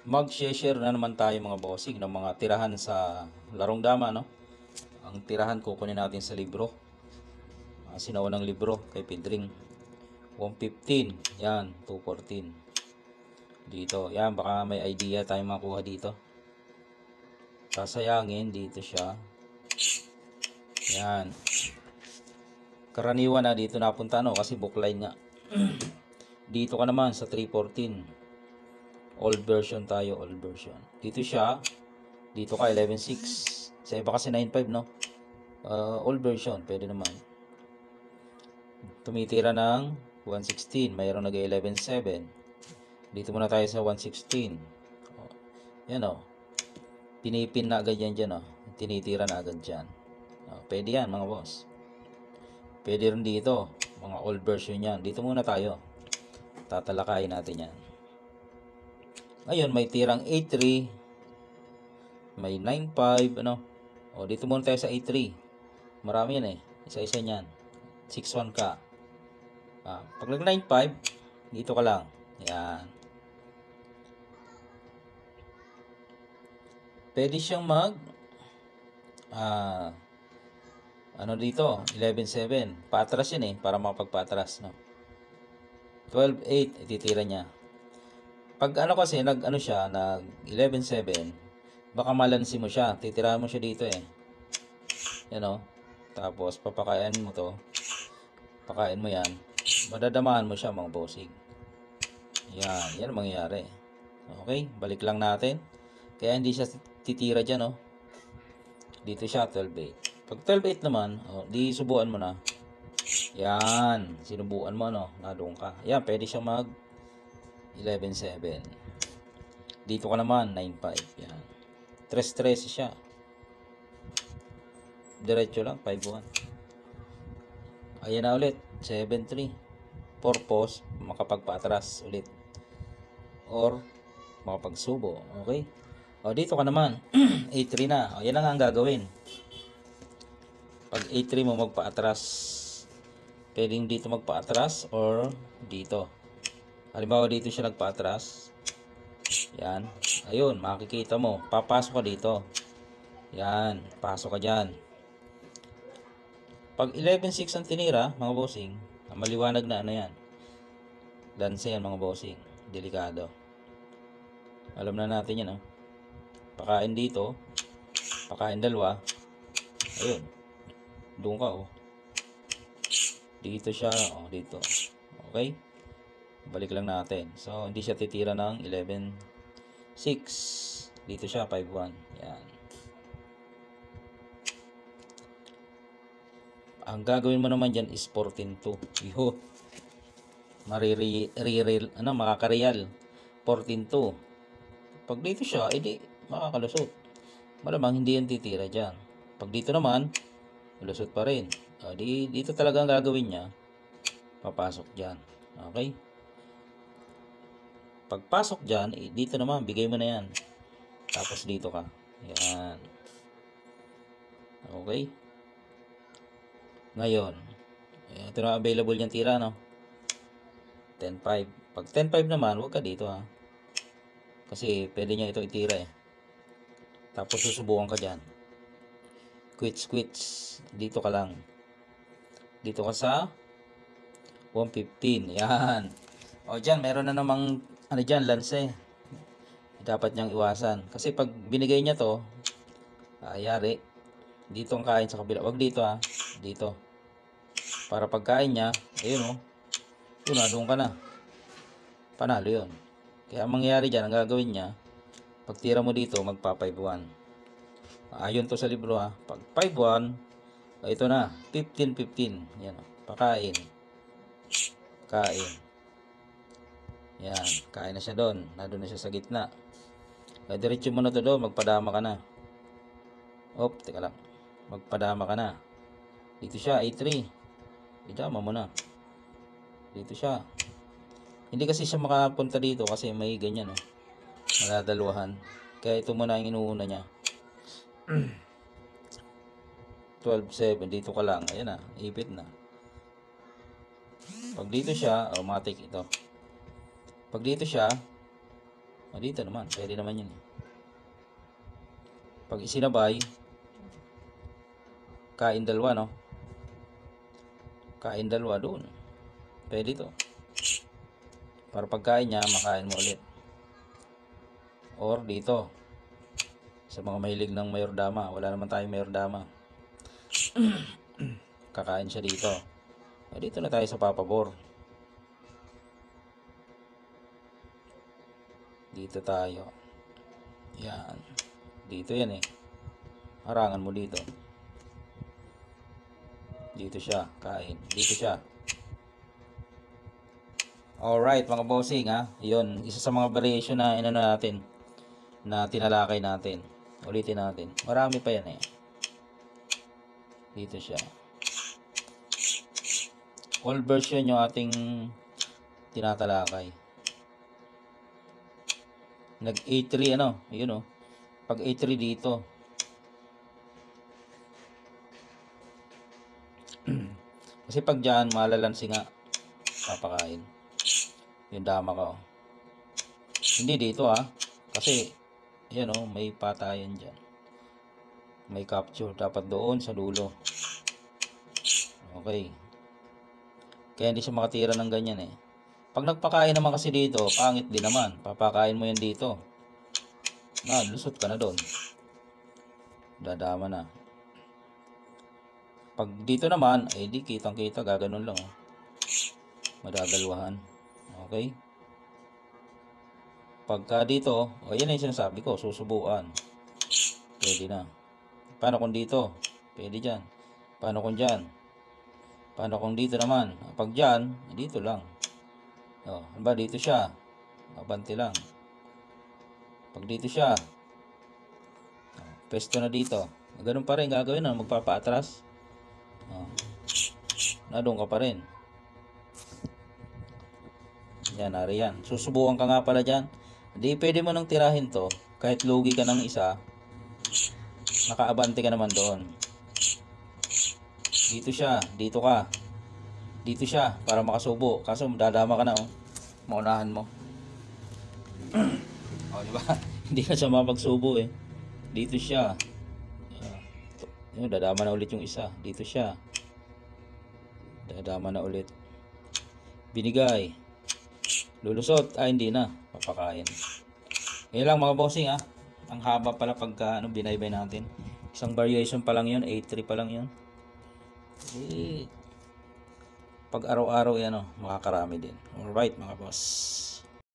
Mag-share na naman tayo mga bossing ng mga tirahan sa larong dama, no? Ang tirahan kukunin natin sa libro. Sinaunang libro kay Pedring. 115, yan, 214. Dito, yan, baka may idea tayong makuha dito. Sasayangin, dito siya. Yan. Karaniwan na dito napunta, no? Kasi bookline nga. Dito ka naman sa 314. Old version tayo, old version. Dito siya. Dito ka 11.6. Sa iba kasi 9.5, no? Old version, pwede naman. Tumitira ng 116. Mayroong nag 11.7. Dito muna tayo sa 116. Yan, o. Pinipin na agad yan dyan, o. Tinitira na agad dyan. Pwede yan, mga boss. Pwede rin dito. Mga old version yan. Dito muna tayo. Tatalakayin natin yan. Ngayon, may tirang 8.3. May 9.5, ano. O, dito muna tayo sa 8.3. Marami yan eh. Isa-isa niyan. 6.1 ka. Pag nag 9.5, dito ka lang. Yan. Pwede siyang mag ano dito, 11.7. Patras yun eh, para makapagpatras, no? 12.8, ititira niya. Pag ano kasi, nag 11.7, baka malansi mo siya. Titirahan mo siya dito eh. Yan o. Tapos, papakain mo to. Pakain mo yan. Madadamahan mo siya, mga bossing. Yan. Yan ang mangyayari. Okay, balik lang natin. Kaya hindi siya titira dyan, o. Dito siya, 12.8. Pag 12.8 naman, di subuan mo na. Yan. Sinubuan mo, no? Nadung ka. Yan, pwede siya mag 11.7. Dito ka naman 9.5. Yan. 3.13 siya. Diretso lang 5.1. Ayan na ulit 7.3. Purpose makapagpaatras ulit or makapagsubo. Okay? Dito ka naman 8.3 na. Yan lang ang gagawin. Pag 8.3 mo magpaatras, pwedeng dito magpaatras or dito. Halimbawa dito siya nagpaatras. Yan. Ayun, makikita mo. Papasok ka dito. Yan. Pasok ka dyan. Pag 11.6 ang tinira, mga bossing, maliwanag na ano yan. Danse yan, mga bossing. Delikado. Alam na natin yan, Pakain dito. Pakain dalawa. Ayun. Doon ka, Dito siya, dito. Okay? Balik lang natin. So, hindi siya titira ng 11.6. Dito siya, 5.1. Yan. Ang gagawin mo naman dyan is 14.2. Yo. Makakareal. 14.2. Pag dito siya, edi makakalusot. Malamang hindi yan titira dyan. Pag dito naman, lusot pa rin. Dito talaga ang gagawin niya. Papasok dyan. Okay? Pagpasok dyan, dito naman, bigay mo na yan. Tapos dito ka. Yan. Okay. Ngayon, ito na available yung tira, no? 10.5. Pag 10.5 naman, huwag ka dito, ha? Kasi pwede niya ito itira, eh. Tapos susubukan ka dyan. Quits. Dito ka lang. Dito ka sa 115. Yan. Dyan, meron na namang dyan, lanse. Dapat niyang iwasan. Kasi pag binigay niya to, yari, dito ang kain sa kabila. Wag dito, ha. Dito. Para pagkain niya, ayun, yun na, doon ka na. Panalo yun. Kaya ang mangyayari dyan, ang gagawin niya, pag tira mo dito, magpa 5-1. Ayun to sa libro, ha. Pag 5-1, ito na, 15-15. Yan, pakain. Kain. Yan, kain na siya doon. Nandun na siya sa gitna. Diretso mo na to doon, magpadama ka na. Teka lang. Magpadama ka na. Dito siya, 8-3. Idama mo na. Dito siya. Hindi kasi siya makapunta dito kasi may ganyan, Maladaluhan. Kaya ito muna ang inuuna niya. 12.7. Dito ka lang. Ayan na, ipit na. Pag dito siya, automatic ito. Pag dito siya, O, dito naman. Pwede naman yun. Pag isinabay, kain dalawa, no? Kain dalawa doon. Pwede to. Para pagkain niya, makain mo ulit. Or dito. Sa mga mahilig ng mayordama. Wala naman tayong mayordama. Kakain siya dito. O, dito na tayo sa papabor. Dito tayo. Yan. Dito yan eh. Harangan mo dito. Dito siya. Kain. Dito siya. Alright mga bossing ha. Yun. Isa sa mga variation na inano natin. Na tinalakay natin. Ulitin natin. Marami pa yan eh. Dito siya. All version yung ating tinatalakay. Nag A3 ano. Yun o. Pag A3 dito. Kasi pag dyan, malalansi nga. Papakain. Yung dama ko. Hindi dito ha. Kasi, yan o, may patayan dyan. May capture. Dapat doon sa dulo. Okay. Kaya hindi siya makatira ng ganyan eh. Pag nagpakain naman kasi dito, pangit din naman. Papakain mo yan dito. Lusot ka na doon. Dadama na. Pag dito naman, ay di kitang kita, gaganon lang. Madadalwahan. Okay? Pagka dito, yan yung sinasabi ko, susubuan. Pwede na. Paano kung dito? Pwede dyan. Paano kung dyan? Paano kung dito naman? Pag dyan, dito lang. Ano ba? Dito siya. Abante lang. Pag dito siya, pesto na dito. Ganun pa rin gagawin na, magpapaatras. Doon ka pa rin. Yan, nari yan. Susubukan ka nga pala dyan. Hindi pwede mo nang tirahin to. Kahit lugi ka ng isa, nakaabante ka naman doon. Dito siya. Dito ka. Dito siya. Para makasubo. Kaso dadama ka na oh. Maunahan mo. Diba? Hindi ka siya mapagsubo eh. Dito siya. Dadama na ulit yung isa. Dito siya. Dadama na ulit. Binigay. Lulusot. Hindi na. Papakain. Yan lang mga bossing ha. Ang haba pala pagka binaybay natin. Isang variation pa lang yun. A3 pa lang yun. Pag araw-araw yan makakarami din. Alright mga boss.